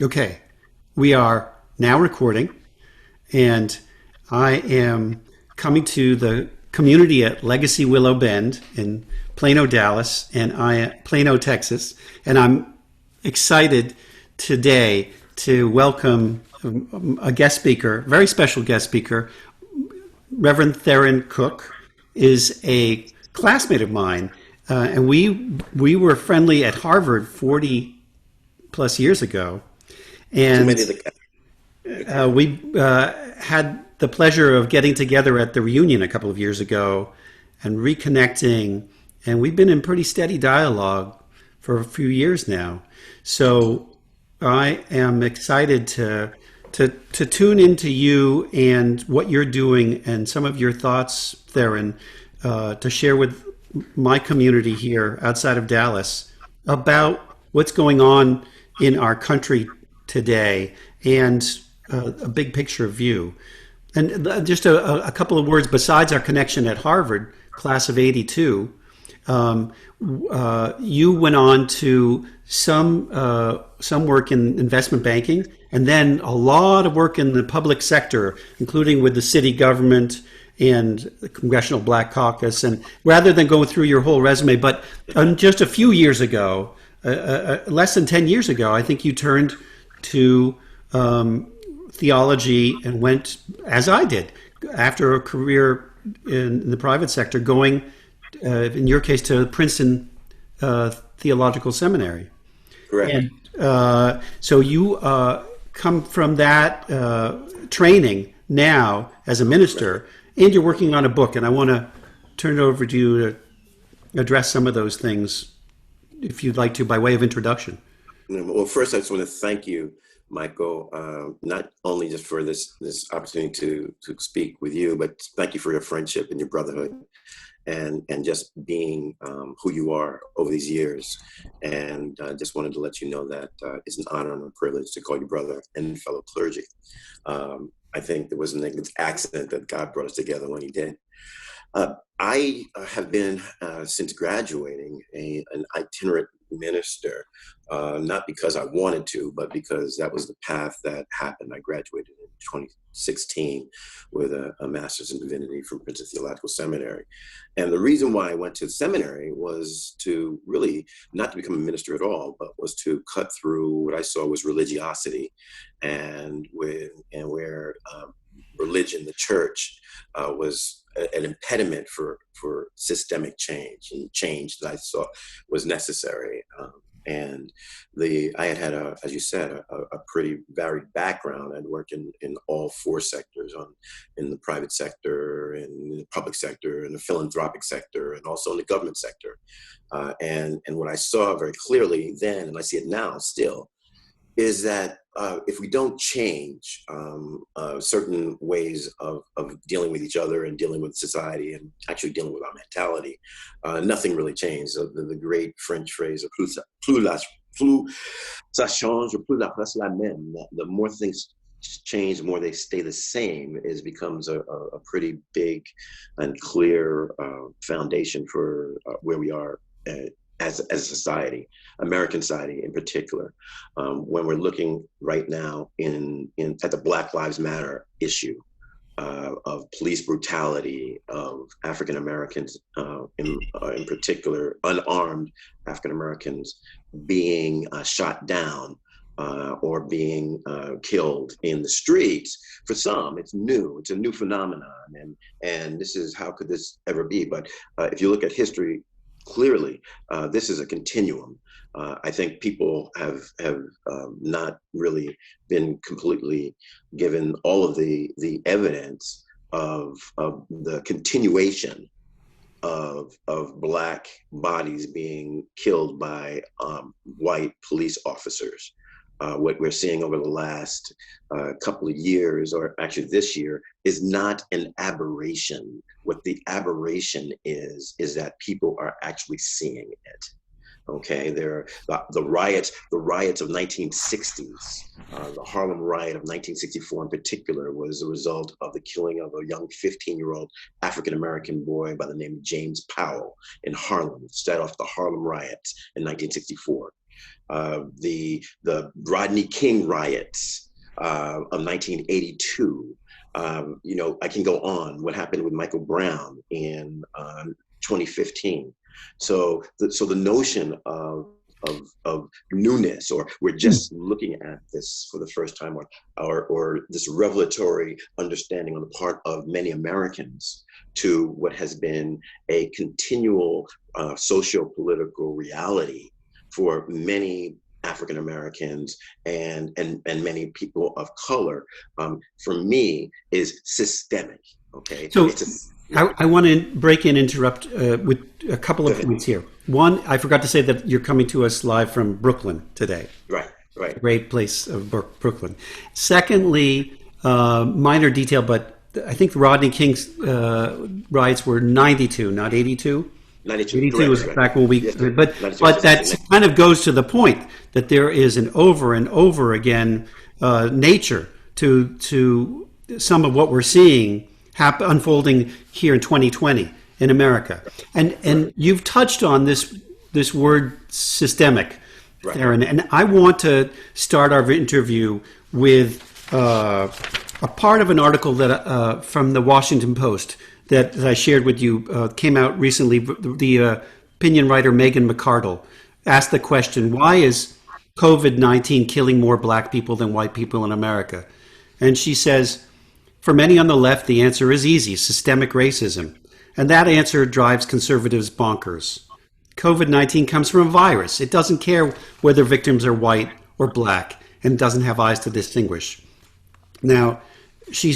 Okay, we are now recording, and I am coming to the community at Legacy Willow Bend in Plano, Dallas, and Plano, Texas, and I'm excited today to welcome a guest speaker, very special guest speaker. Reverend Theron Cook is a classmate of mine, and we were friendly at Harvard 40 plus years ago, Too and many of the we had the pleasure of getting together at the reunion a couple of years ago and reconnecting, and we've been in pretty steady dialogue for a few years now. So I am excited to tune into you and what you're doing and some of your thoughts, Theron, to share with my community here outside of Dallas about what's going on in our country today and a big picture view. And just a couple of words besides our connection at Harvard, class of '82. Um, you went on to some work in investment banking, and then a lot of work in the public sector, including with the city government and the Congressional Black Caucus. And rather than go through your whole resume, but just a few years ago, less than 10 years ago, I think you turned to theology and went, as I did, after a career in the private sector, going, in your case, to Princeton Theological Seminary. correct. And so you come from that training now as a Right. minister, and you're working on a book. And I want to turn it over to you to address some of those things, if you'd like to, by way of introduction. Well, first, I just want to thank you, Michael, not only just for this opportunity to speak with you, but thank you for your friendship and your brotherhood, and just being who you are over these years. And just wanted to let you know that it's an honor and a privilege to call you brother and fellow clergy. I think there was an accident that God brought us together when He did. I have been, since graduating, an itinerant minister, not because I wanted to, but because that was the path that happened. I graduated in 2016 with a master's in divinity from Princeton Theological Seminary. And the reason why I went to seminary was to really not to become a minister at all, but was to cut through what I saw was religiosity, and where religion, the church, was an impediment for systemic change and change that I saw was necessary. And I had as you said, a pretty varied background. I'd worked in all four sectors, in the private sector, in the public sector, in the philanthropic sector, and also in the government sector. And what I saw very clearly then, and I see it now still, is that if we don't change certain ways of dealing with each other and dealing with society and actually dealing with our mentality, nothing really changes. The great French phrase, plus ça change, plus la place la même. The more things change, the more they stay the same, becomes a pretty big and clear foundation for where we are as a society, American society in particular. When we're looking right now at the Black Lives Matter issue, of police brutality, of African Americans, in particular, unarmed African Americans being shot down, or being killed in the streets. For some, it's new. It's a new phenomenon, and this is, how could this ever be? But if you look at history clearly, this is a continuum. I think people have not really been completely given all of the evidence of the continuation of Black bodies being killed by white police officers. What we're seeing over the last couple of years, or actually this year, is not an aberration. What the aberration is that people are actually seeing it. Okay, the riots of 1960s, the Harlem riot of 1964 in particular, was a result of the killing of a young 15-year-old African-American boy by the name of James Powell in Harlem. It set off the Harlem riots in 1964. The Rodney King riots of 1982. I can go on. What happened with Michael Brown in 2015? So the notion of newness, or we're just looking at this for the first time, or this revelatory understanding on the part of many Americans to what has been a continual socio-political reality for many African Americans and many people of color, for me, is systemic. Okay, So yeah. I want to break in, interrupt with a couple of points here. One, I forgot to say that you're coming to us live from Brooklyn today. Right, right. Great place of Brooklyn. Secondly, minor detail, but I think Rodney King's riots were 92, not 82. 92, 82 was correct. back when we, Yes, but 92, that kind of goes to the point that there is an over and over again nature to some of what we're seeing unfolding here in 2020 in America. And you've touched on this word systemic, right. Theron, and I want to start our interview with a part of an article that from the Washington Post that I shared with you, came out recently. The opinion writer Megan McArdle asked the question, why is COVID-19 killing more black people than white people in America? And she says, for many on the left, the answer is easy: systemic racism. And that answer drives conservatives bonkers. COVID-19 comes from a virus. It doesn't care whether victims are white or black, and doesn't have eyes to distinguish. Now, she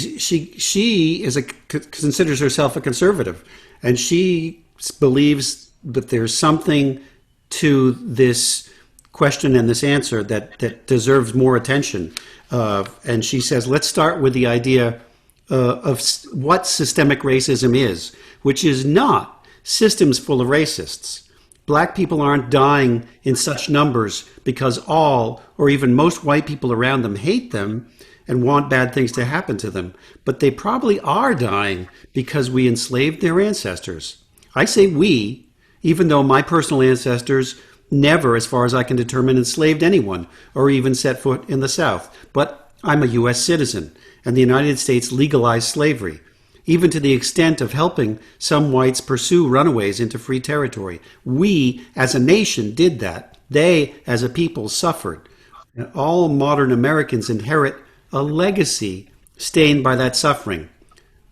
considers herself a conservative, and she believes that there's something to this question and this answer that deserves more attention. And she says, let's start with the idea of what systemic racism is, which is not systems full of racists. Black people aren't dying in such numbers because all or even most white people around them hate them and want bad things to happen to them. But they probably are dying because we enslaved their ancestors. I say we, even though my personal ancestors never, as far as I can determine, enslaved anyone or even set foot in the South. But I'm a U.S. citizen, and the United States legalized slavery, even to the extent of helping some whites pursue runaways into free territory. We, as a nation, did that. They, as a people, suffered. And all modern Americans inherit a legacy stained by that suffering.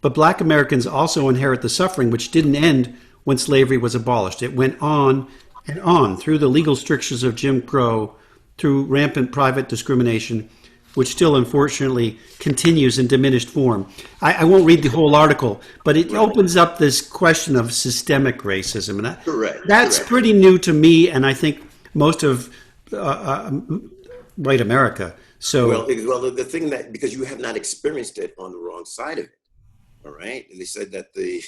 But black Americans also inherit the suffering which didn't end when slavery was abolished. It went on and on through the legal strictures of Jim Crow, through rampant private discrimination, which still unfortunately continues in diminished form. I won't read the whole article, but it opens up this question of systemic racism. And that's correct. pretty new to me, and I think most of white America. So, well, the thing that, because you have not experienced it on the wrong side of it, all right? And they said that the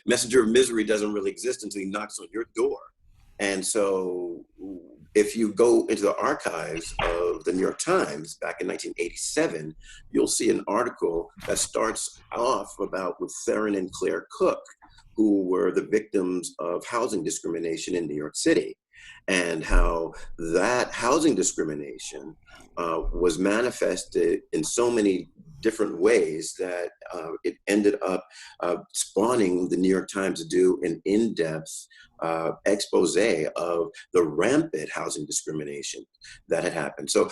messenger of misery doesn't really exist until he knocks on your door. And so if you go into the archives of the New York Times back in 1987, you'll see an article that starts off about with Theron and Claire Cook, who were the victims of housing discrimination in New York City, and how that housing discrimination was manifested in so many different ways that it ended up spawning the New York Times to do an in-depth expose of the rampant housing discrimination that had happened. So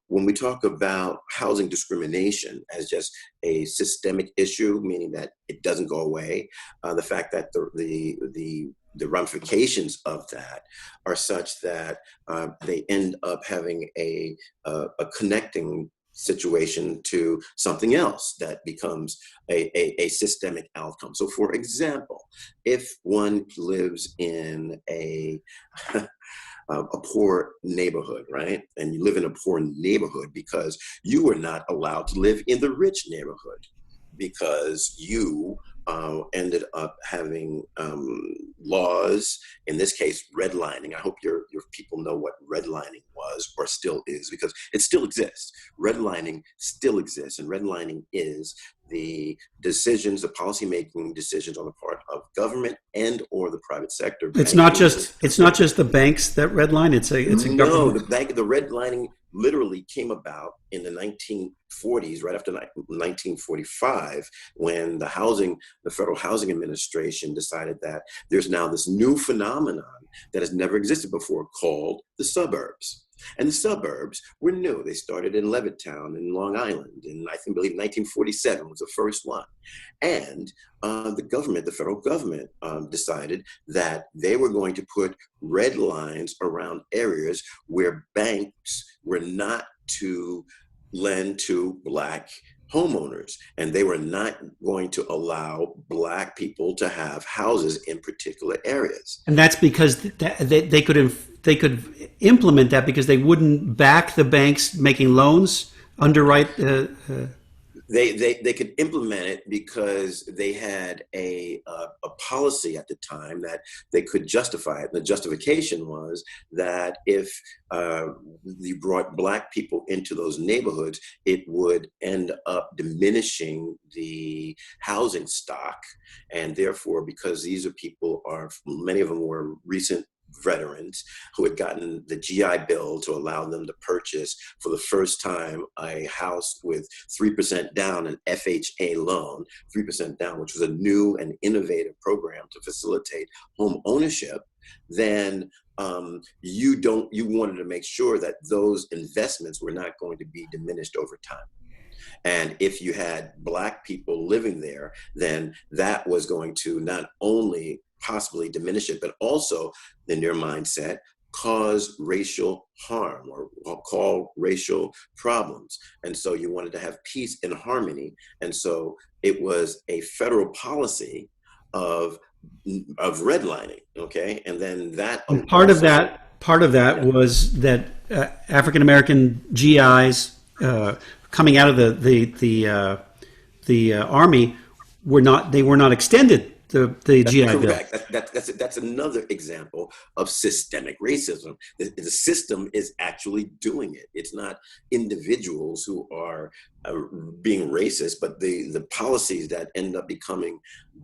when we talk about housing discrimination as just a systemic issue, meaning that it doesn't go away, the fact that the ramifications of that are such that they end up having a connecting situation to something else that becomes a systemic outcome. So for example, if one lives in a poor neighborhood, right? And you live in a poor neighborhood because you were not allowed to live in the rich neighborhood because you ended up having laws, in this case, redlining. I hope your people know what redlining was or still is, because it still exists. Redlining still exists, and redlining is the decisions, the policy-making decisions on the part of government and or the private sector. It's not Banking. just the banks that redline. It's a No, government. the redlining literally came about in the 1940s, right after 1945, when the Federal Housing Administration decided that there's now this new phenomenon that has never existed before called the suburbs. And the suburbs were new. They started in Levittown in Long Island, and I believe 1947 was the first one. And the federal government, decided that they were going to put red lines around areas where banks were not to lend to Black homeowners, and they were not going to allow Black people to have houses in particular areas. And that's because they could implement that because they wouldn't back the banks making loans, underwrite. They could implement it because they had a policy at the time that they could justify it. And the justification was that if you brought Black people into those neighborhoods, it would end up diminishing the housing stock. And therefore, because these are many of them were recent veterans who had gotten the GI Bill to allow them to purchase for the first time a house with 3% down, an FHA loan, 3% down, which was a new and innovative program to facilitate home ownership, then you wanted to make sure that those investments were not going to be diminished over time. And if you had Black people living there, then that was going to not only possibly diminish it, but also, in their mindset, cause racial harm or call racial problems. And so you wanted to have peace and harmony. And so it was a federal policy of redlining, okay? And then that And part of that was that African American GIs coming out of the army were not extended the GI Bill. Correct. That's another example of systemic racism. The system is actually doing it. It's not individuals who are being racist, but the policies that end up becoming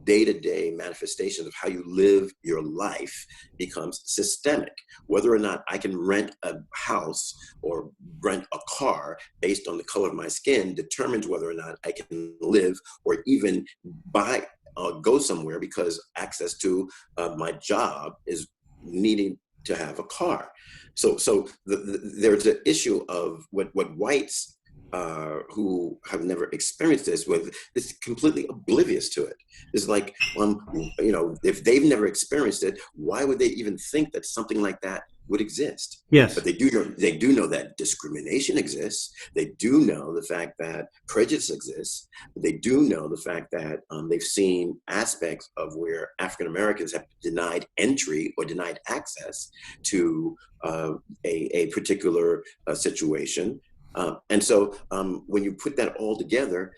day-to-day manifestations of how you live your life becomes systemic. Whether or not I can rent a house or rent a car based on the color of my skin determines whether or not I can live or even go somewhere, because access to my job is needing to have a car. So there's an issue of what whites who have never experienced this with is completely oblivious to it. It's like, if they've never experienced it, why would they even think that something like that would exist? Yes. But they do know that discrimination exists. They do know the fact that prejudice exists. They do know the fact that they've seen aspects of where African Americans have denied entry or denied access to a particular situation. And so when you put that all together,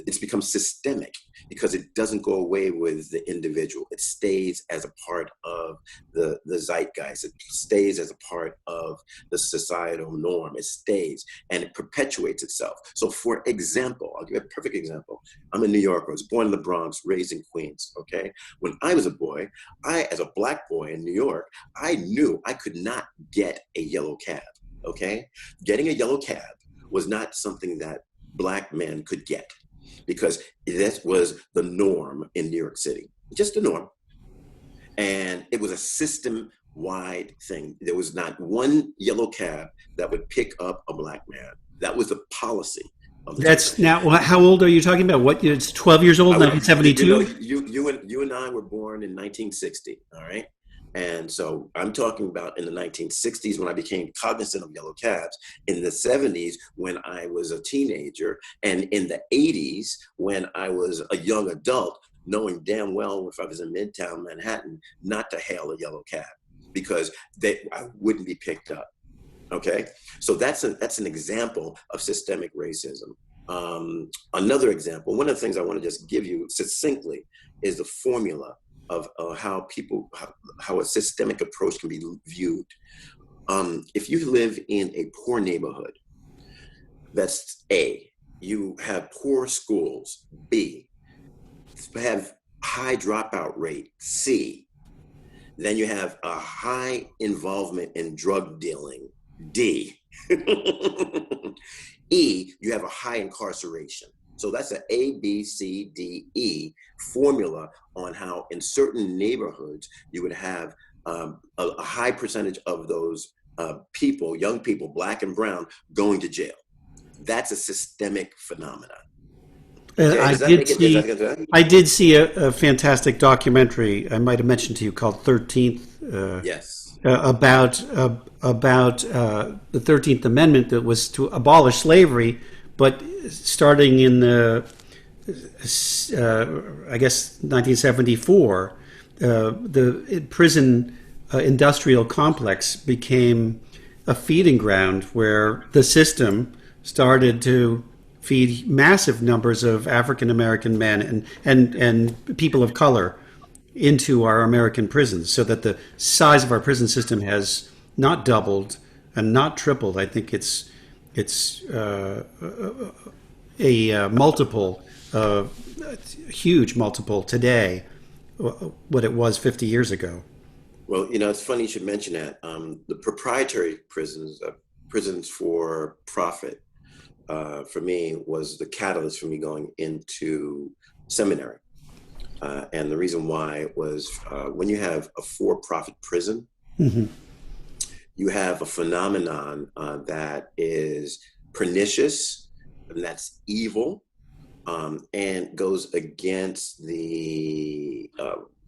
it's become systemic because it doesn't go away with the individual. It stays as a part of the zeitgeist. It stays as a part of the societal norm. It stays and it perpetuates itself. So for example, I'll give you a perfect example. I'm a New Yorker. I was born in the Bronx, raised in Queens, okay? When I was a boy, as a Black boy in New York, I knew I could not get a yellow cab, okay? Getting a yellow cab was not something that Black men could get, because that was the norm in New York City, just the norm. And it was a system-wide thing. There was not one yellow cab that would pick up a Black man. That was the policy of the That's time. now. How old are you talking about? What? It's 12 years old, 1972. You and I were born in 1960. All right. And so I'm talking about in the 1960s when I became cognizant of yellow cabs, in the 70s when I was a teenager, and in the 80s when I was a young adult, knowing damn well if I was in Midtown Manhattan not to hail a yellow cab because I wouldn't be picked up. Okay, so that's an example of systemic racism. Another example, one of the things I want to just give you succinctly is the formula of how a systemic approach can be viewed. If you live in a poor neighborhood, that's A. you have poor schools, B, have high dropout rate, C, then you have a high involvement in drug dealing, D. E, you have a high incarceration. So that's an A, B, C, D, E formula on how in certain neighborhoods you would have a high percentage of those people, young people, black and brown, going to jail. That's a systemic phenomenon. Okay, I does that did make it? Does that see, get that? I did see a fantastic documentary. I might have mentioned to you called 13th, Yes. about the 13th Amendment that was to abolish slavery, but starting in the I guess 1974, the prison industrial complex became a feeding ground where the system started to feed massive numbers of African American men and people of color into our American prisons, so that the size of our prison system has not doubled and not tripled. I think it's a multiple, huge multiple today, what it was 50 years ago. Well, it's funny you should mention that. The proprietary prisons, prisons for profit, for me was the catalyst for me going into seminary. And the reason why was when you have a for-profit prison, Mm-hmm. you have a phenomenon that is pernicious and that's evil, and goes against the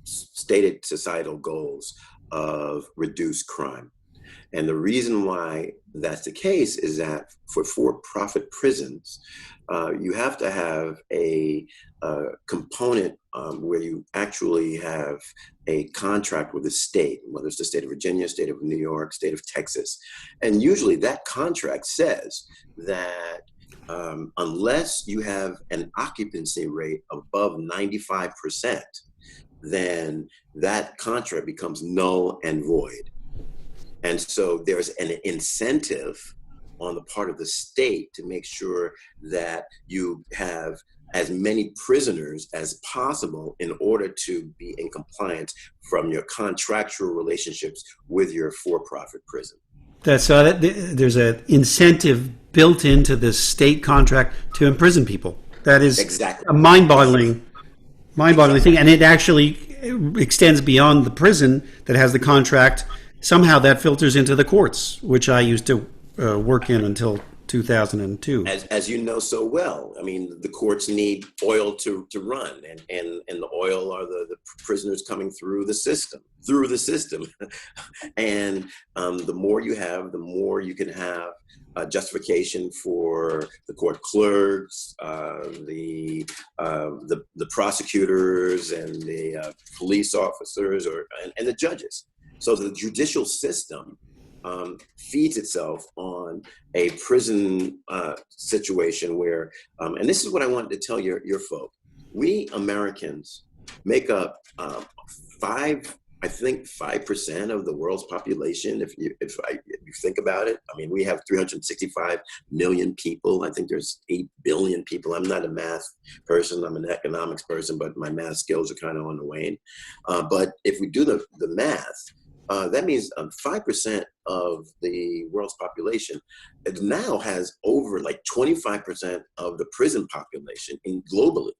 stated societal goals of reduced crime. And the reason why that's the case is that for-profit prisons, you have to have a component where you actually have a contract with the state, whether it's the state of Virginia, state of New York, state of Texas. And usually that contract says that unless you have an occupancy rate above 95%, then that contract becomes null and void. And so there's an incentive on the part of the state to make sure that you have as many prisoners as possible in order to be in compliance from your contractual relationships with your for-profit prison. There's an incentive built into the state contract to imprison people. That is Exactly. a mind-boggling Exactly. thing, and it actually extends beyond the prison that has the contract. Somehow that filters into the courts, which I used to work in until 2002. As you know so well, I mean, the courts need oil to run, and the oil are the prisoners coming through the system, and the more you have, the more you can have justification for the court clerks, the prosecutors, and the police officers, and the judges. So the judicial system feeds itself on a prison situation where, and this is what I wanted to tell your folk. We Americans make up I think 5% of the world's population. If you think about it, I mean, we have 365 million people. I think there's 8 billion people. I'm not a math person. I'm an economics person, but my math skills are kind of on the wane. But if we do the math, that means 5% of the world's population it now has over like 25% of the prison population globally.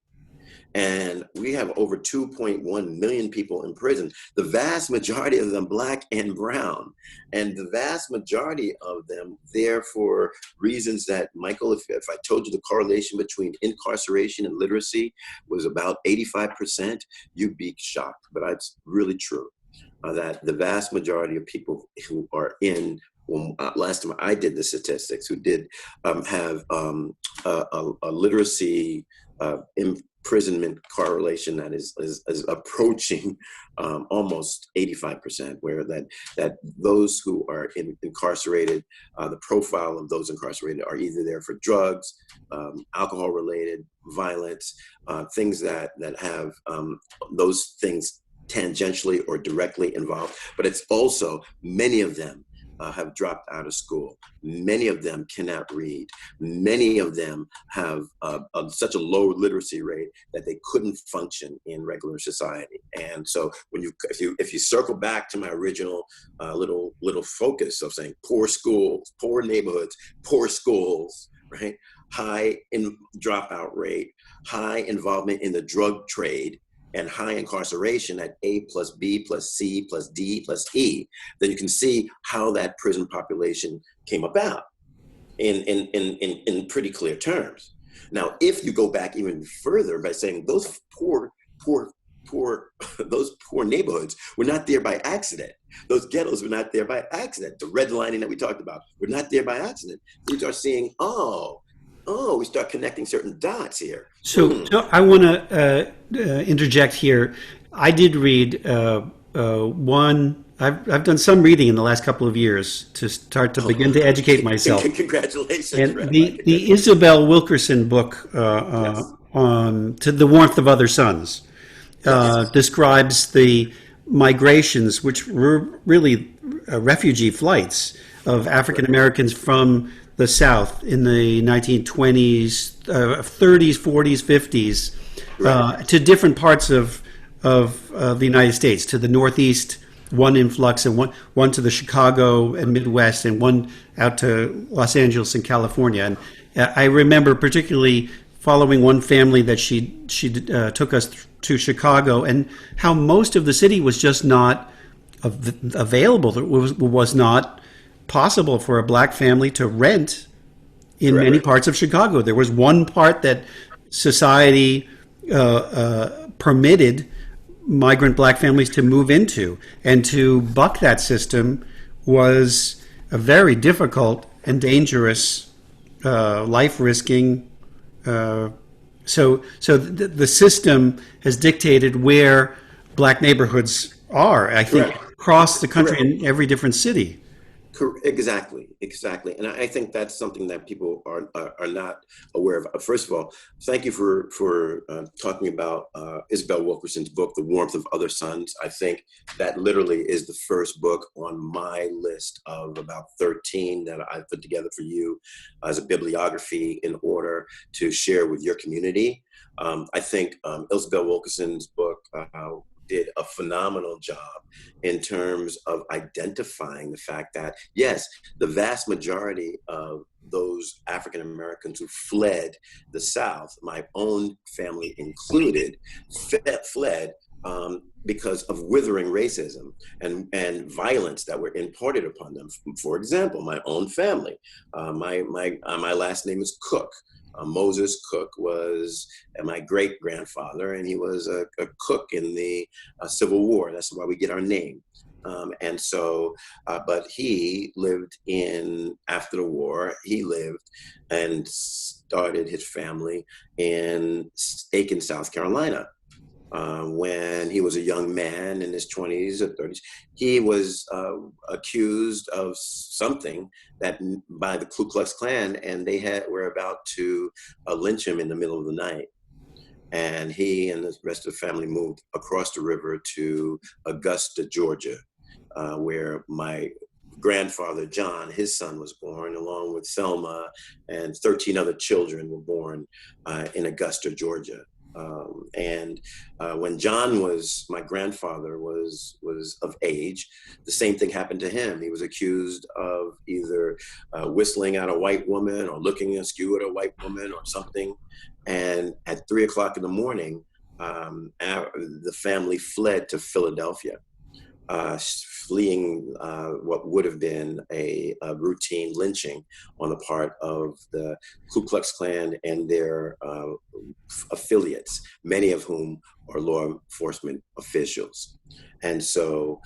And we have over 2.1 million people in prison. The vast majority of them Black and brown. And the vast majority of them there for reasons that, Michael, if I told you the correlation between incarceration and literacy was about 85%, you'd be shocked. But it's really true. That the vast majority of people who are in, last time I did the statistics, who did have a literacy imprisonment correlation that is approaching almost 85%, where that those who are incarcerated, the profile of those incarcerated are either there for drugs, alcohol-related violence, things that have those things tangentially or directly involved, but it's also many of them have dropped out of school. Many of them cannot read. Many of them have such a low literacy rate that they couldn't function in regular society. And so if you circle back to my original little focus of saying poor schools, poor neighborhoods, poor schools, right? High in dropout rate, high involvement in the drug trade, and high incarceration at A plus B plus C plus D plus E, then you can see how that prison population came about in pretty clear terms. Now, if you go back even further by saying those poor those poor neighborhoods were not there by accident. Those ghettos were not there by accident. The redlining that we talked about were not there by accident. We start seeing, we start connecting certain dots here. So I want to interject here. I did read one. I've done some reading in the last couple of years to start to begin to educate myself. Congratulations. And the Isabel Wilkerson book, Yes. To the Warmth of Other Suns, Yes. describes the migrations, which were really refugee flights of African Americans from the South in the 1920s, 30s, 40s, 50s, to different parts of the United States, to the Northeast, one influx, and one to the Chicago and Midwest, and one out to Los Angeles and California. And I remember particularly following one family that she took us to Chicago, and how most of the city was just not available. It was not possible for a black family to rent in many parts of Chicago. There was one part that society permitted migrant black families to move into, and to buck that system was a very difficult and dangerous, life-risking. So the system has dictated where black neighborhoods are, I think, across the country in every different city. Exactly. And I think that's something that people are not aware of. First of all, thank you for talking about Isabel Wilkerson's book, The Warmth of Other Suns. I think that literally is the first book on my list of about 13 that I put together for you as a bibliography in order to share with your community. I think Isabel Wilkerson's book did a phenomenal job in terms of identifying the fact that, yes, the vast majority of those African Americans who fled the South, my own family included, fled because of withering racism and violence that were imparted upon them. For example, my own family, my last name is Cook. Moses Cook was my great grandfather, and he was a cook in the Civil War. That's why we get our name. And so, but he lived after the war, he lived and started his family in Aiken, South Carolina. When he was a young man in his 20s or 30s, he was accused of something by the Ku Klux Klan, and they were about to lynch him in the middle of the night. And he and the rest of the family moved across the river to Augusta, Georgia, where my grandfather, John, his son was born, along with Selma, and 13 other children were born in Augusta, Georgia. When John my grandfather was of age, the same thing happened to him. He was accused of either whistling at a white woman or looking askew at a white woman or something. And at 3 o'clock in the morning, the family fled to Philadelphia, fleeing what would have been a routine lynching on the part of the Ku Klux Klan and their affiliates, many of whom are law enforcement officials. And so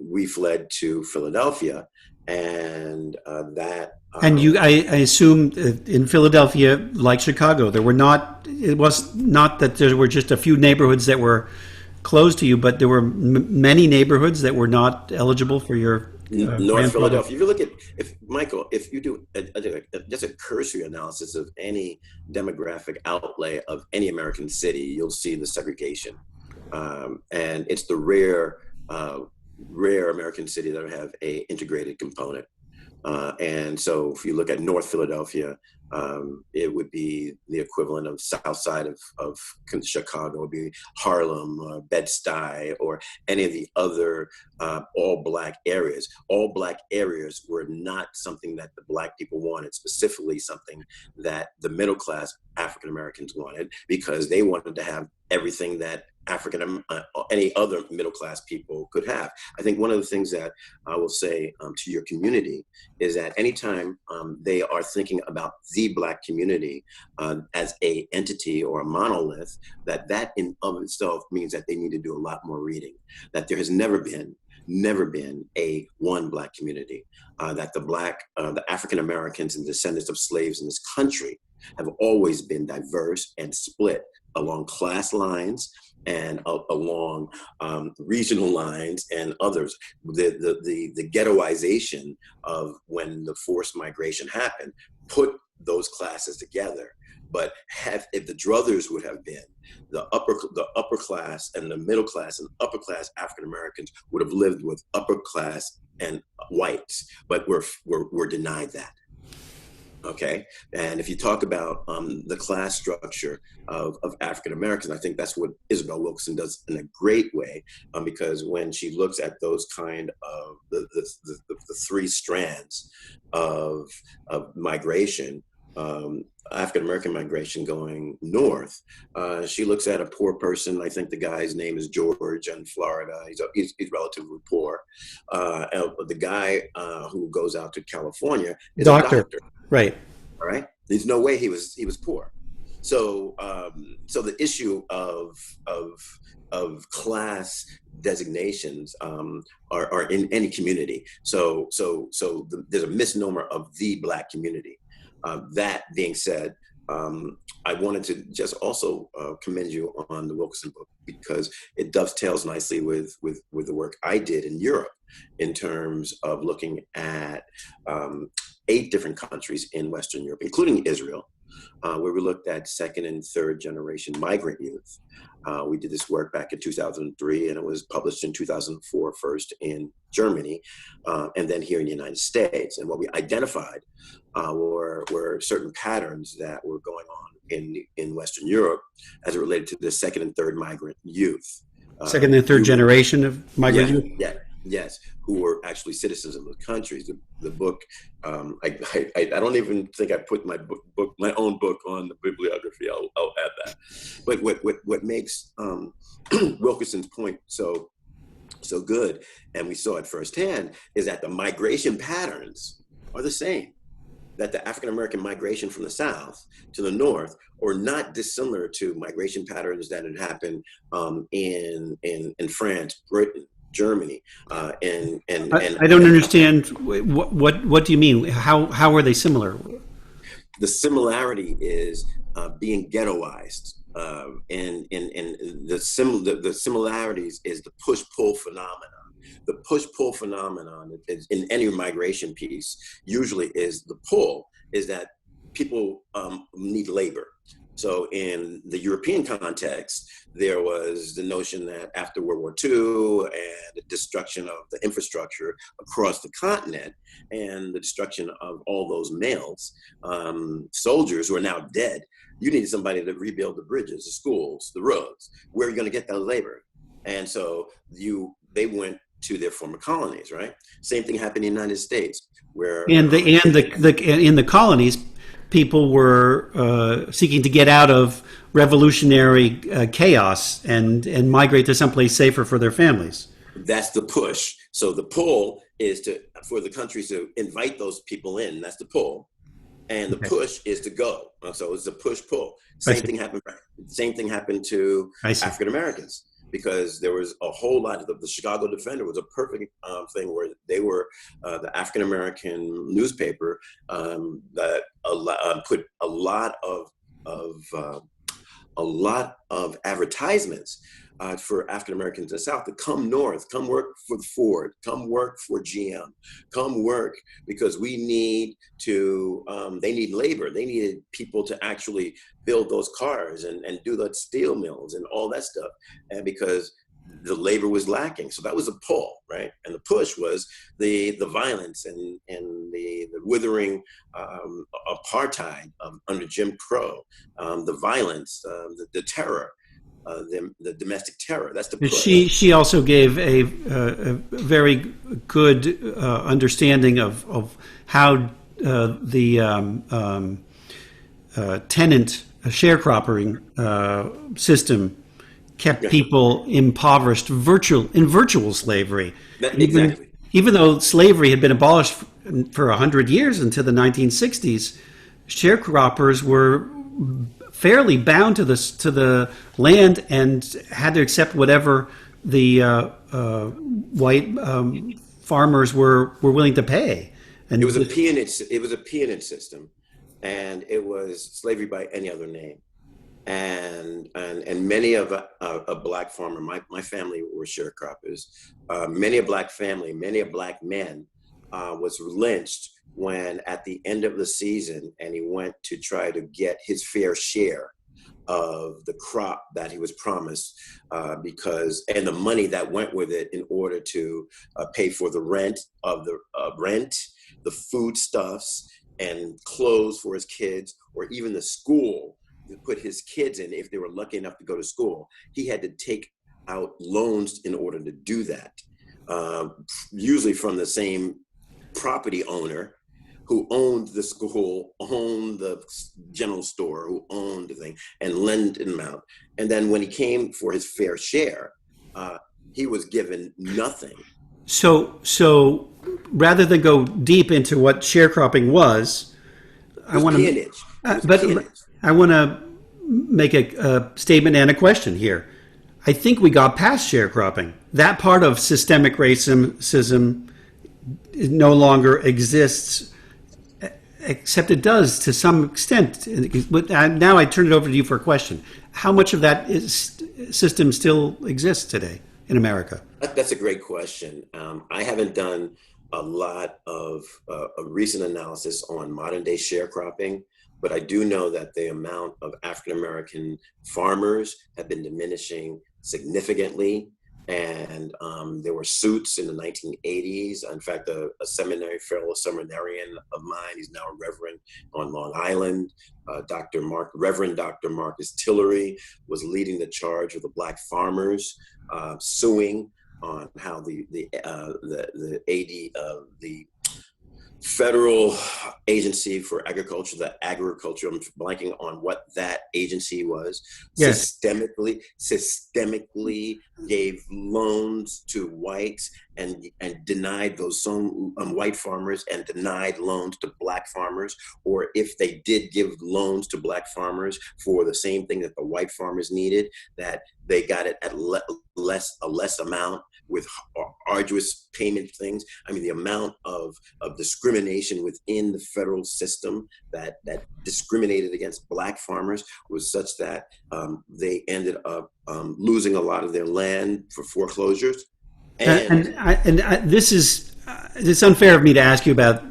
we fled to Philadelphia, and that. And I assume in Philadelphia, like Chicago, it was not that there were just a few neighborhoods that were closed to you, but there were many neighborhoods that were not eligible for your North Philadelphia. If you look at, if you do just a cursory analysis of any demographic outlay of any American city, you'll see the segregation, and it's the rare rare American city that have a integrated component. And so if you look at North Philadelphia, it would be the equivalent of south side of Chicago. It would be Harlem, Bed-Stuy, or any of the other all Black areas. All Black areas were not something that the Black people wanted, specifically something that the middle class African Americans wanted, because they wanted to have everything that any other middle class people could have. I think one of the things that I will say to your community is that anytime they are thinking about the Black community as a entity or a monolith, that in of itself means that they need to do a lot more reading, that there has never been a one Black community, that the African Americans and descendants of slaves in this country have always been diverse and split along class lines and along regional lines and others. The ghettoization of when the forced migration happened put those classes together. But if the druthers would have been the upper class and the middle class and upper class African Americans would have lived with upper class and whites, but we're denied that. Okay, and if you talk about the class structure of African Americans, I think that's what Isabel Wilkerson does in a great way, because when she looks at those kind of the three strands of migration, African American migration going north, she looks at a poor person. I think the guy's name is George in Florida. He's relatively poor. The guy who goes out to California is a doctor. Right. All right. There's no way he was poor. So the issue of class designations are in any community. So there's a misnomer of the Black community. That being said, I wanted to just also commend you on the Wilkerson book, because it dovetails nicely with the work I did in Europe in terms of looking at 8 different countries in Western Europe, including Israel, where we looked at second and third generation migrant youth. We did this work back in 2003, and it was published in 2004, first in Germany, and then here in the United States. And what we identified were certain patterns that were going on in Western Europe as it related to the second and third migrant youth. Second and third generation of migrant youth? Yes, who were actually citizens of the countries. The book, I don't even think I put my own book on the bibliography. I'll add that. But what makes Wilkerson's point so good, and we saw it firsthand, is that the migration patterns are the same. That the African American migration from the South to the North are not dissimilar to migration patterns that had happened in France, Britain, Germany, and I don't understand. What do you mean? How are they similar? The similarity is being ghettoized, and the similarities is the push-pull phenomenon. The push-pull phenomenon is, in any migration piece, usually is the pull is that people need labor. So in the European context, there was the notion that after World War II and the destruction of the infrastructure across the continent and the destruction of all those males, soldiers who are now dead, you needed somebody to rebuild the bridges, the schools, the roads. Where are you going to get that labor? And so they went to their former colonies, right? Same thing happened in the United States, where in the colonies, people were seeking to get out of revolutionary chaos and migrate to someplace safer for their families. That's the push. So the pull is for the countries to invite those people in. That's the pull, and the push is to go. So it's a push-pull. Same thing happened to African Americans, because there was a whole lot of the Chicago Defender was a perfect thing where they were the African American newspaper that put a lot of advertisements for African Americans in the South to come north, come work for Ford, come work for GM, come work because we need to, they need labor. They needed people to actually build those cars and do the steel mills and all that stuff. And because the labor was lacking. So that was a pull, right? And the push was the violence and the withering apartheid under Jim Crow, the violence, the terror, the domestic terror. That's the push. She also gave a very good understanding of how the tenant sharecropping system kept people impoverished in virtual slavery. Exactly. Even though slavery had been abolished for 100 years into the 1960s, sharecroppers were fairly bound to the land and had to accept whatever the white farmers were willing to pay. And it was a peonage system, and it was slavery by any other name. And many of a black farmer, my family were sharecroppers. Many a black family, many a black man was lynched when at the end of the season, and he went to try to get his fair share of the crop that he was promised, and the money that went with it in order to pay for the rent, the foodstuffs and clothes for his kids, or even the school to put his kids in if they were lucky enough to go to school. He had to take out loans in order to do that, usually from the same property owner who owned the school, owned the general store, who owned the thing, and lend him out. And then when he came for his fair share, he was given nothing. So rather than go deep into what sharecropping was, I want to make a statement and a question here. I think we got past sharecropping. That part of systemic racism no longer exists, except it does to some extent. But now I turn it over to you for a question. How much of that system still exists today in America? That's a great question. I haven't done a lot of recent analysis on modern day sharecropping, but I do know that the amount of African-American farmers have been diminishing significantly. And there were suits in the 1980s. In fact, a fellow seminarian of mine, he's now a reverend on Long Island, Reverend Dr. Marcus Tillery, was leading the charge of the Black farmers, suing on how the Federal Agency for Agriculture, I'm blanking on what that agency was, yes, systemically gave loans to whites and denied those white farmers and denied loans to black farmers. Or if they did give loans to black farmers for the same thing that the white farmers needed, that they got it at a less amount with arduous payment things. I mean, the amount of discrimination within the federal system that discriminated against black farmers was such that they ended up losing a lot of their land for foreclosures. It's unfair of me to ask you about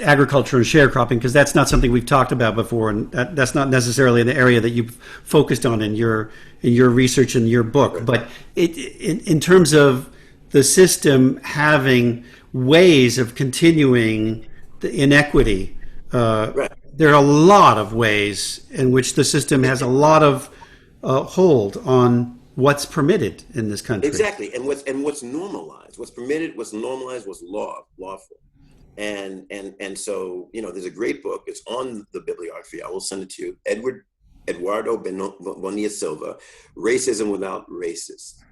agriculture and sharecropping because that's not something we've talked about before, and that's not necessarily the area that you've focused on in your research and your book. Right. But in terms of the system having ways of continuing the inequity, right, there are a lot of ways in which the system has a lot of hold on what's permitted in this country. Exactly, and what's normalized, what's permitted, what's normalized, what's lawful, and so there's a great book. It's on the bibliography. I will send it to you. Eduardo Bonilla Silva, Racism Without Racists.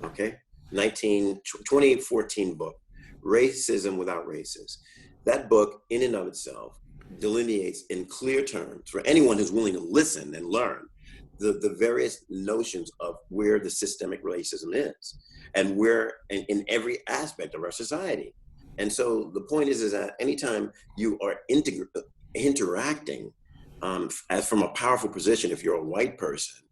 Okay, 2014 book, Racism Without Racists. That book, in and of itself, delineates in clear terms for anyone who's willing to listen and learn the various notions of where the systemic racism is and where in every aspect of our society. And so the point is that anytime you are interacting as from a powerful position, if you're a white person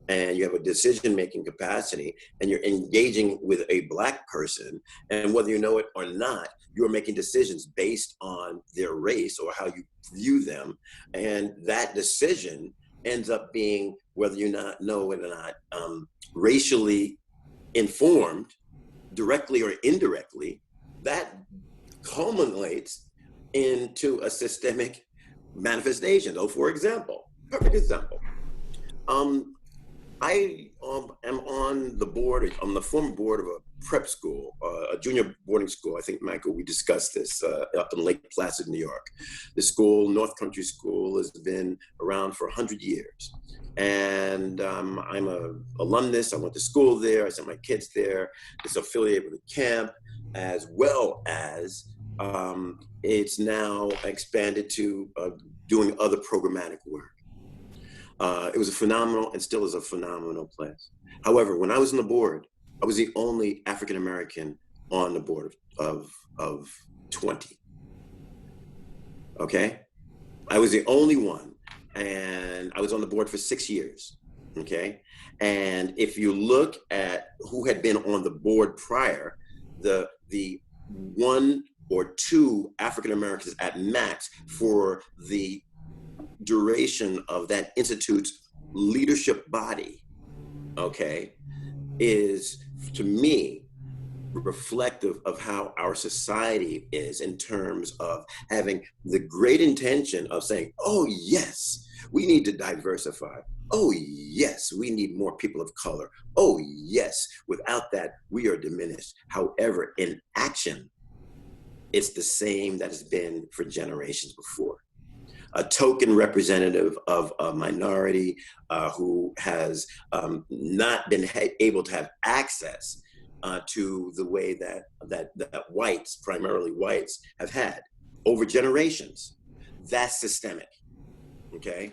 and you have a decision-making capacity and you're engaging with a black person, and whether you know it or not, you're making decisions based on their race or how you view them. And that decision ends up being, whether you know it or not, racially informed, directly or indirectly, that culminates into a systemic manifestation. So, for example, perfect example. I am on the board, on the former board of a prep school, a junior boarding school. I think, Michael, we discussed this up in Lake Placid, New York. The school, North Country School, has been around for 100 years. And I'm an alumnus. I went to school there. I sent my kids there. It's affiliated with a camp, as well as it's now expanded to doing other programmatic work. It was a phenomenal, and still is a phenomenal place. However, when I was on the board, I was the only African American on the board of 20. Okay, I was the only one, and I was on the board for 6 years. Okay, and if you look at who had been on the board prior, the one or two African Americans at max for the duration of that institute's leadership body, okay, is, to me, reflective of how our society is, in terms of having the great intention of saying, oh yes, we need to diversify. Oh yes, we need more people of color. Oh yes, without that, we are diminished. However, in action, it's the same that has been for generations before. A token representative of a minority who has not been able to have access to the way that whites, primarily whites, have had over generations. That's systemic, okay?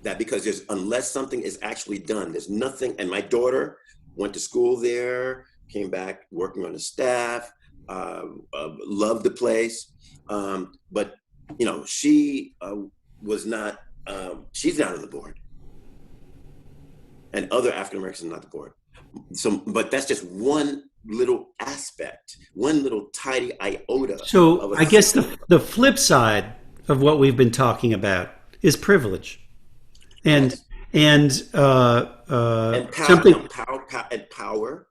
That because unless something is actually done, there's nothing. And my daughter went to school there, came back working on the staff, loved the place, but you know, she was not, she's not on the board. And other African Americans are not the board. So, but that's just one little aspect, one little tidy iota. So I guess the flip side of what we've been talking about is privilege. And, yes. And something. power,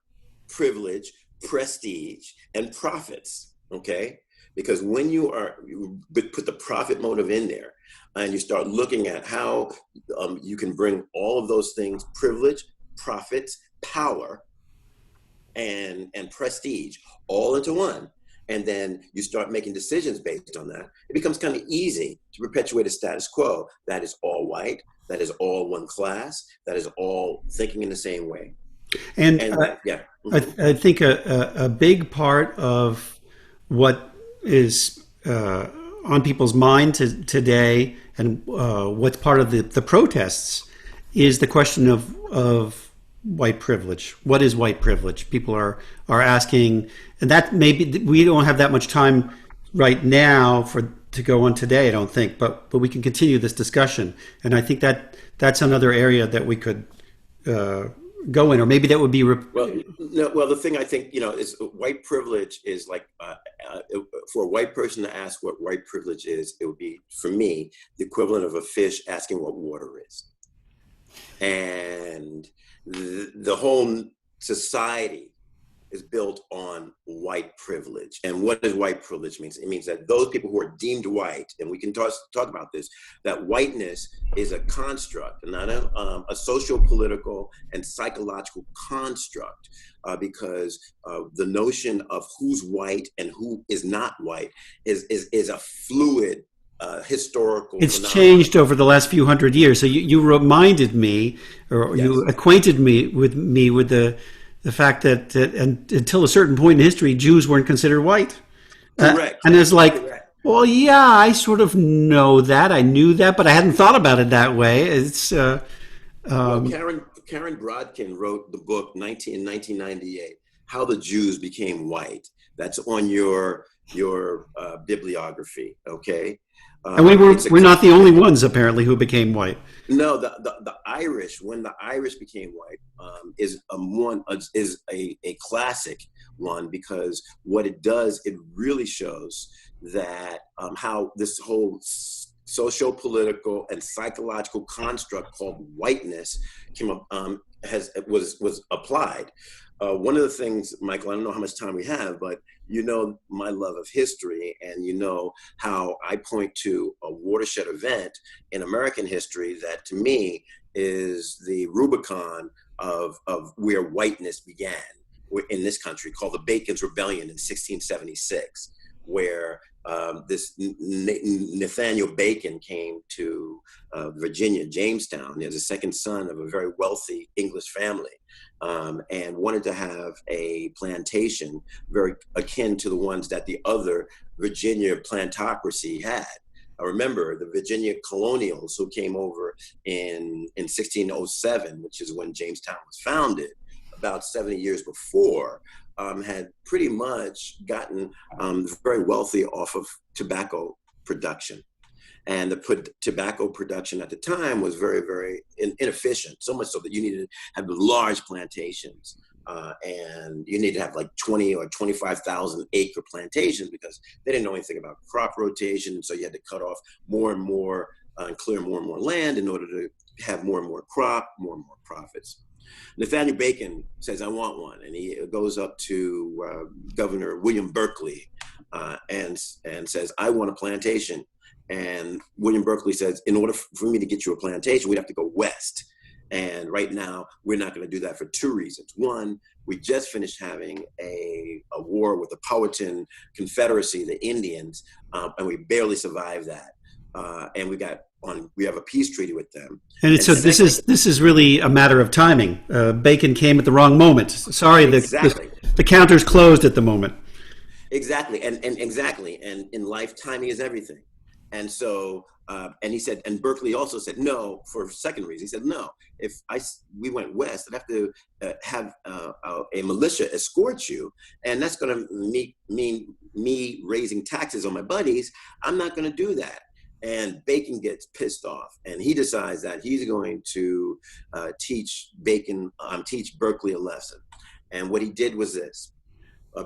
privilege, prestige, and profits, okay? Because when you put the profit motive in there, and you start looking at how you can bring all of those things, privilege, profits, power, and prestige, all into one, and then you start making decisions based on that, it becomes kind of easy to perpetuate a status quo that is all white, that is all one class, that is all thinking in the same way. And Yeah. I think a big part of what is on people's mind today, and what's part of the protests, is the question of white privilege. What is white privilege? People are asking, and that maybe we don't have that much time right now to go on today, I don't think, but we can continue this discussion, and I think that's another area that we could go in, or maybe that would be well, the thing I think, you know, is white privilege is like for a white person to ask what white privilege is, it would be, for me, the equivalent of a fish asking what water is. And the whole society is built on white privilege. And what does white privilege mean? It means that those people who are deemed white, and we can talk about this, that whiteness is a construct, not a social, political, and psychological construct, because the notion of who's white and who is not white is a fluid historical it's phenomenon. Changed over the last few hundred years. So you reminded me, or Yes. you acquainted me with the fact that until a certain point in history, Jews weren't considered white. Correct. And it's like, Correct. well, yeah, I sort of know that. I knew that, but I hadn't thought about it that way. It's Well, Karen Brodkin wrote the book in 1998, How the Jews Became White. That's on your bibliography, okay? And we're not the only ones, apparently, who became white. No, the Irish, when the Irish became white, is a classic one, because what it does, it really shows that how this whole socio-political and psychological construct called whiteness was applied. One of the things, Michael, I don't know how much time we have, but you know my love of history, and you know how I point to a watershed event in American history that to me is the Rubicon of where whiteness began in this country, called the Bacon's Rebellion in 1676, where this Nathaniel Bacon came to Virginia, Jamestown. He was the second son of a very wealthy English family, and wanted to have a plantation very akin to the ones that the other Virginia plantocracy had. I remember the Virginia colonials who came over in 1607, which is when Jamestown was founded, about 70 years before, had pretty much gotten very wealthy off of tobacco production. And the tobacco production at the time was very, very inefficient, so much so that you needed to have large plantations. And you need to have like 20 or 25,000 acre plantations because they didn't know anything about crop rotation. So you had to cut off more and more and clear more and more land in order to have more and more crop, more and more profits. Nathaniel Bacon says, I want one. And he goes up to Governor William Berkeley and says, I want a plantation. And William Berkeley says, in order for me to get you a plantation, we'd have to go west. And right now, we're not going to do that for two reasons. One, we just finished having a war with the Powhatan Confederacy, the Indians, and we barely survived that. And we have a peace treaty with them. And so this is really a matter of timing. Bacon came at the wrong moment. Sorry, exactly. The counter's closed at the moment. Exactly, and exactly, and in life, timing is everything. And so, and he said, and Berkeley also said no for a second reason. He said, no, if we went west, I'd have to have a militia escort you, and that's going to mean me raising taxes on my buddies. I'm not going to do that. And Bacon gets pissed off, and he decides that he's going to teach Berkeley a lesson. And what he did was this.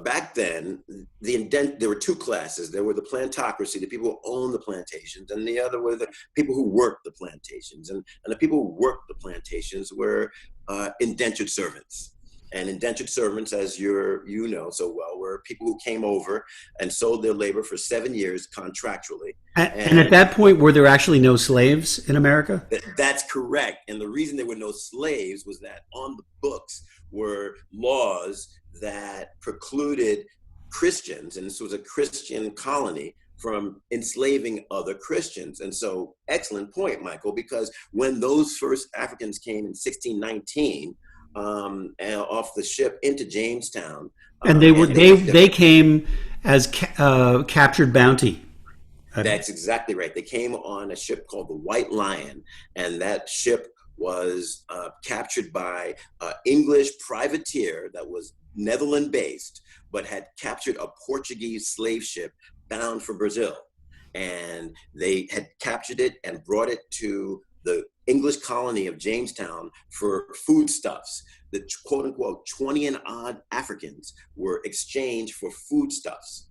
Back then, there were two classes. There were the plantocracy, the people who owned the plantations, and the other were the people who worked the plantations. And the people who worked the plantations were indentured servants. And indentured servants, as you know so well, were people who came over and sold their labor for 7 years contractually. And at that point, were there actually no slaves in America? That's correct. And the reason there were no slaves was that on the books were laws that precluded Christians, and this was a Christian colony, from enslaving other Christians. And so, excellent point, Michael, because when those first Africans came in 1619 off the ship into Jamestown, and they came as captured bounty. That's exactly right. They came on a ship called the White Lion, and that ship was captured by English privateer that was Netherlands-based, but had captured a Portuguese slave ship bound for Brazil. And they had captured it and brought it to the English colony of Jamestown for foodstuffs. The quote-unquote 20 and odd Africans were exchanged for foodstuffs.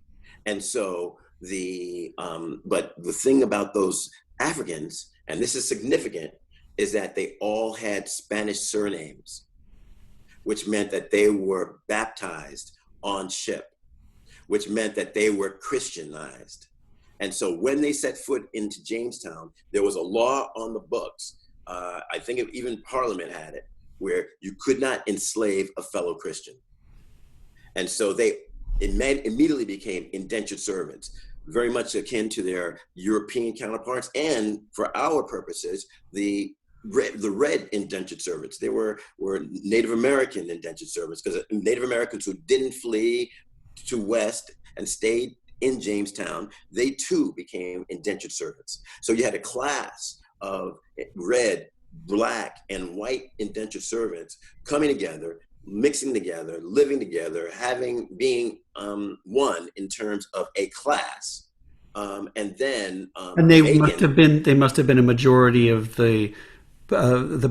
And so but the thing about those Africans, and this is significant, is that they all had Spanish surnames, which meant that they were baptized on ship, which meant that they were Christianized. And so when they set foot into Jamestown, there was a law on the books, I think even Parliament had it, where you could not enslave a fellow Christian. And so they immediately became indentured servants, very much akin to their European counterparts, and for our purposes, the red indentured servants. They were Native American indentured servants, because Native Americans who didn't flee to West and stayed in Jamestown, they too became indentured servants. So you had a class of red, black, and white indentured servants coming together, mixing together, living together, being one in terms of a class. And then and they must have been a majority of the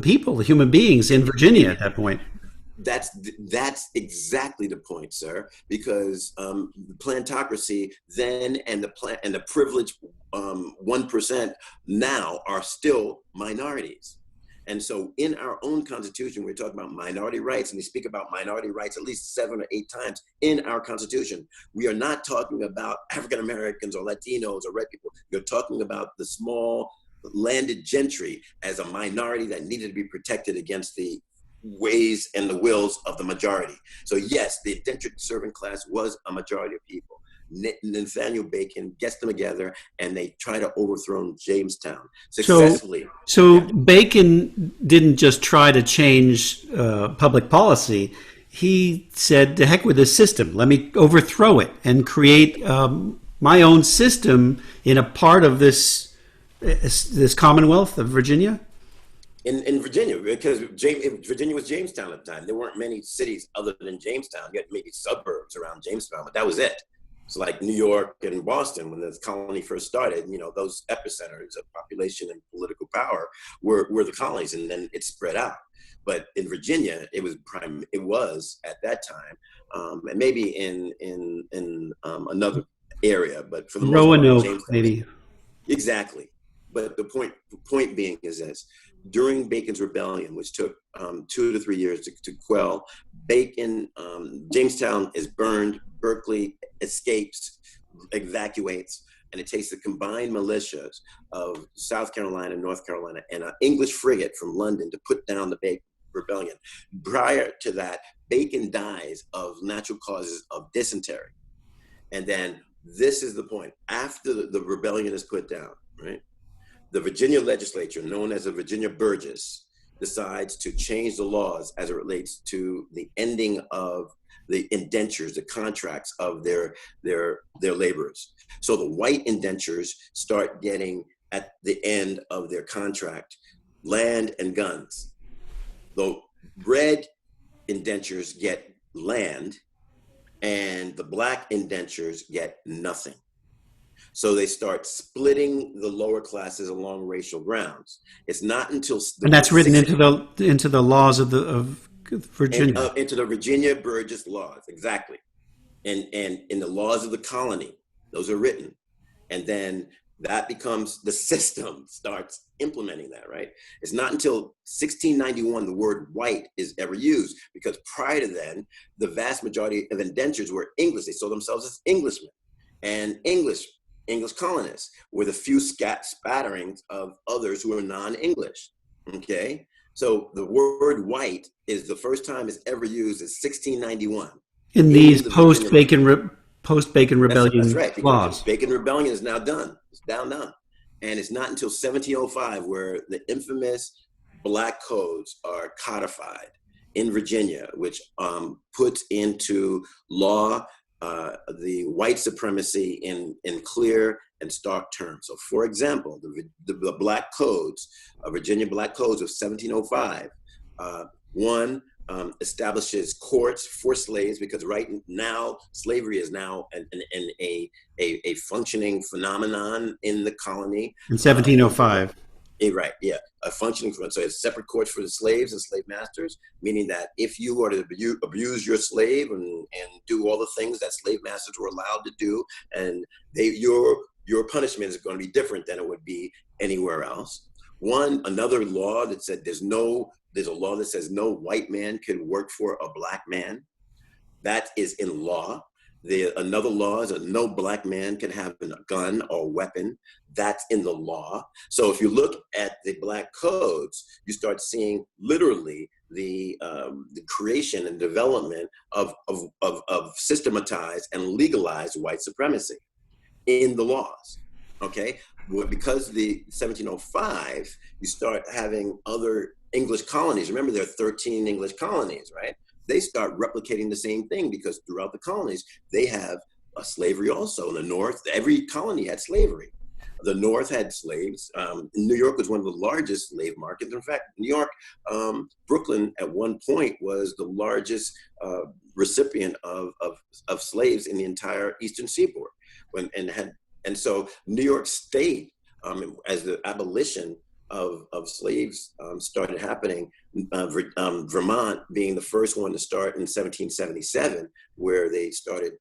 people, the human beings in Virginia at that point. That's exactly the point, sir. Because the plantocracy then and the privileged 1% now are still minorities, And so in our own Constitution, we're talking about minority rights, and we speak about minority rights at least 7 or 8 times in our Constitution. We are not talking about African Americans or Latinos or red people. You're talking about the small landed gentry as a minority that needed to be protected against the ways and the wills of the majority. So yes, the indentured servant class was a majority of people. Nathaniel Bacon gets them together and they try to overthrow Jamestown successfully. So Bacon didn't just try to change public policy. He said, "To heck with this system. Let me overthrow it and create my own system in a part of this Commonwealth of Virginia." In Virginia, because Virginia was Jamestown at the time. There weren't many cities other than Jamestown. You had maybe suburbs around Jamestown, but that was it. It's like New York and Boston, when the colony first started, those epicenters of population and political power were the colonies, and then it spread out. But in Virginia, it was at that time, and maybe in another area, but for the most part, Roanoke, maybe. Exactly. But the point being is this: during Bacon's rebellion, which took 2 to 3 years to quell, Jamestown is burned. Berkeley escapes, evacuates, and it takes the combined militias of South Carolina, North Carolina, and an English frigate from London to put down the Bacon rebellion. Prior to that, Bacon dies of natural causes of dysentery. And then this is the point. After the rebellion is put down, right? The Virginia legislature, known as the Virginia Burgess, decides to change the laws as it relates to the ending of the indentures, the contracts of their laborers. So the white indentures start getting, at the end of their contract, land and guns. The red indentures get land, and the black indentures get nothing. So they start splitting the lower classes along racial grounds. It's not until and that's written into the laws of Virginia, into the Virginia Burgess laws, exactly, and in the laws of the colony, those are written, and then that becomes the system starts implementing that. Right? It's not until 1691 the word white is ever used, because prior to then, the vast majority of indentures were English. They saw themselves as Englishmen, and English colonists were the few spatterings of others who are non-English. Okay, so the word white is the first time it's ever used is 1691 in these post-Bacon rebellion that's right, because laws. Bacon rebellion is now done. It's done, and it's not until 1705 where the infamous Black Codes are codified in Virginia, which puts into law the white supremacy in clear and stark terms. So, for example, the Black Codes, Virginia Black Codes of 1705, one establishes courts for slaves, because right now slavery is now a functioning phenomenon in the colony. In 1705. Right, yeah, a functioning for, so it's separate courts for the slaves and slave masters, meaning that if you were to abuse your slave and do all the things that slave masters were allowed to do, and your punishment is going to be different than it would be anywhere else. Another law that said there's a law that says no white man can work for a black man. That is in law. Another law is that no black man can have a gun or weapon. That's in the law. So if you look at the Black Codes, you start seeing literally the creation and development of systematized and legalized white supremacy in the laws. Okay, well, because the 1705, you start having other English colonies. Remember, there are 13 English colonies, right? They start replicating the same thing, because throughout the colonies, they have slavery also. In the North, every colony had slavery. The North had slaves. New York was one of the largest slave markets. In fact, New York, Brooklyn at one point was the largest recipient of slaves in the entire Eastern Seaboard. And so New York State, as the abolition of slaves started happening, Vermont being the first one to start in 1777, where they started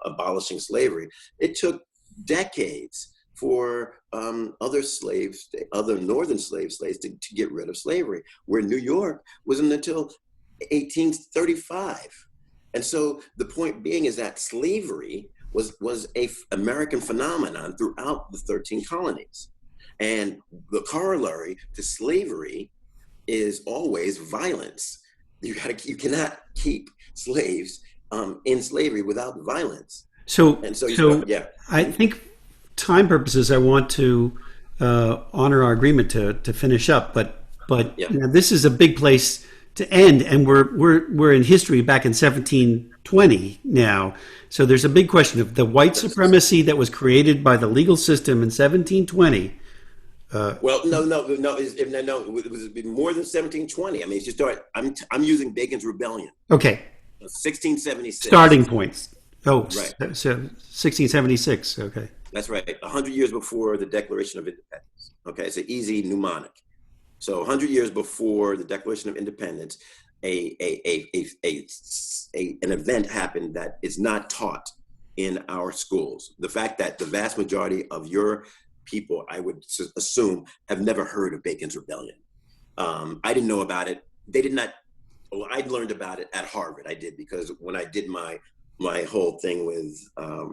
abolishing slavery. It took decades for other slaves, other northern slaves to get rid of slavery, where New York wasn't until 1835. And so the point being is that slavery was a American phenomenon throughout the 13 colonies. And the corollary to slavery is always violence. You cannot keep slaves in slavery without violence. So, And so, yeah. I think time purposes, I want to honor our agreement to finish up, but Yeah. you know, this is a big place to end, and we're in history back in 1720 now. So there's a big question of the white supremacy that was created by the legal system in 1720. Well, no. It was more than 1720. I mean, you start. I'm using Bacon's Rebellion, Okay, 1676. starting points. Oh, Right. so 1676. Okay. That's right. 100 years before the Declaration of Independence. Okay, it's an easy mnemonic. So 100 years before the Declaration of Independence, an event happened that is not taught in our schools. The fact that the vast majority of your people, I would assume, have never heard of Bacon's Rebellion. I didn't know about it. They did not. Well, I learned about it at Harvard. I did, because when I did my whole thing with,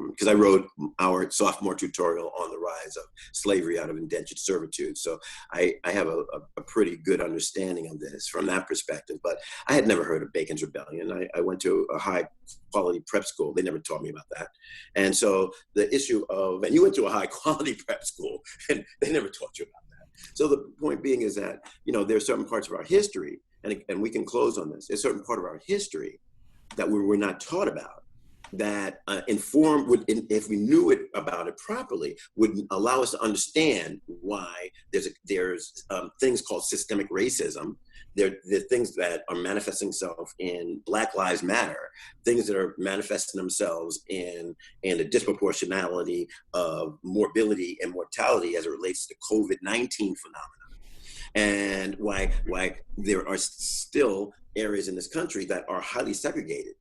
because I wrote our sophomore tutorial on the rise of slavery out of indentured servitude. So I have a pretty good understanding of this from that perspective, but I had never heard of Bacon's Rebellion. I went to a high quality prep school. They never taught me about that. And so the issue of, and you went to a high quality prep school and they never taught you about that. So the point being is that, you know, there are certain parts of our history, and we can close on this, there's a certain part of our history that we were not taught about, that if we knew about it properly, would allow us to understand why there's things called systemic racism. There are things that are manifesting themselves in Black Lives Matter, things that are manifesting themselves in the disproportionality of morbidity and mortality as it relates to COVID-19 phenomena, and why there are still areas in this country that are highly segregated,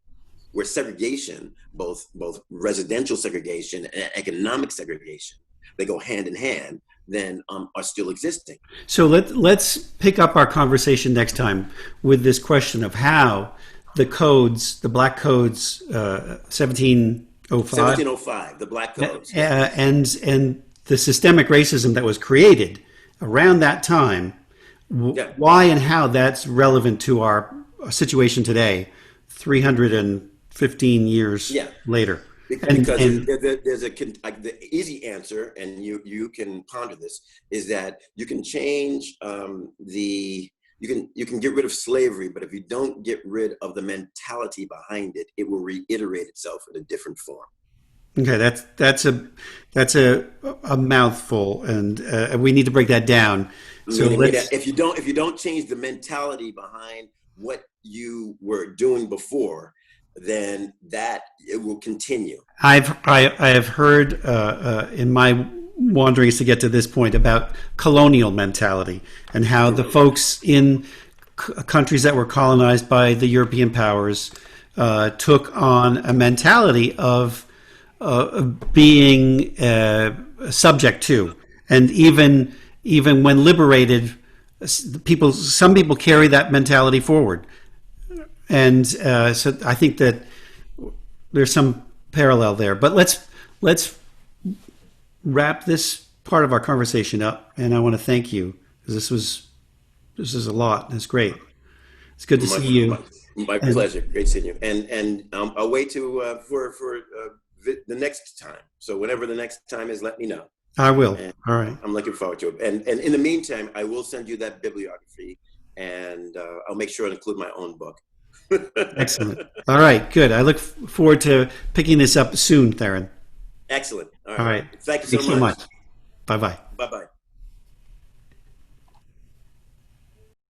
where segregation, both residential segregation and economic segregation, they go hand in hand, then are still existing. So let's pick up our conversation next time with this question of how the codes, the Black Codes, 1705, the Black Codes, and the systemic racism that was created around that time, why and how that's relevant to our situation today, 315 years later. Because there's the easy answer, and you can ponder this, is that you can change you can get rid of slavery, but if you don't get rid of the mentality behind it, it will reiterate itself in a different form. Okay, that's a mouthful, and we need to break that down. So if you don't change the mentality behind what you were doing before, then that it will continue. I have heard in my wanderings to get to this point about colonial mentality and how the folks in countries that were colonized by the European powers took on a mentality of being subject to, and even when liberated, some people carry that mentality forward. And so I think that there's some parallel there. But let's wrap this part of our conversation up. And I want to thank you, because this is a lot. It's great. It's good to see you. My pleasure. Great seeing you. And I'll wait for the next time. So whenever the next time is, let me know. I will. And all right. I'm looking forward to it. And in the meantime, I will send you that bibliography, and I'll make sure to include my own book. Excellent. All right, good. I look forward to picking this up soon, Theron. Excellent. All right. Thank you so much. Bye-bye. Bye-bye.